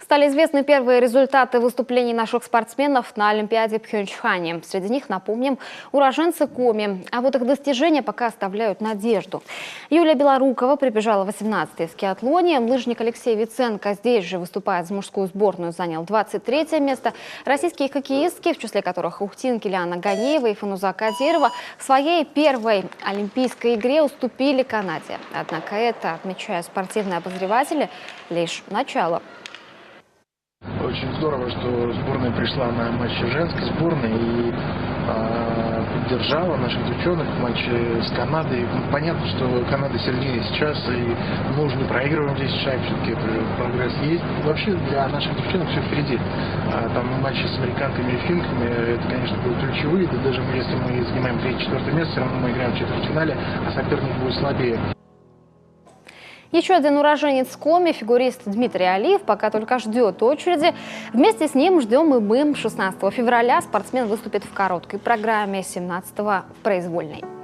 Стали известны первые результаты выступлений наших спортсменов на Олимпиаде в Пхенчхане. Среди них, напомним, уроженцы Коми. А вот их достижения пока оставляют надежду. Юлия Белорукова прибежала 18-й в скиатлоне. Лыжник Алексей Виценко здесь же выступает за мужскую сборную, занял 23-е место. Российские хоккеистки, в числе которых Ухтинки Лиана Ганеева и Фануза Кадирова, в своей первой олимпийской игре уступили Канаде. Однако это, отмечают спортивные обозреватели, лишь начало. Очень здорово, что сборная пришла на матч женской сборной и поддержала наших девчонок в матче с Канадой. Понятно, что Канада сильнее сейчас, и мы уже не проигрываем 10 шайб, все-таки прогресс есть. Вообще для наших девчонок все впереди. Там матчи с американками и финками, это, конечно, будут ключевые. Да даже если мы занимаем 3-4 место, все равно мы играем в четвертьфинале, а соперник будет слабее. Еще один уроженец Коми, фигурист Дмитрий Алиев, пока только ждет очереди. Вместе с ним ждем и мы. 16 февраля спортсмен выступит в короткой программе, 17-го в произвольной.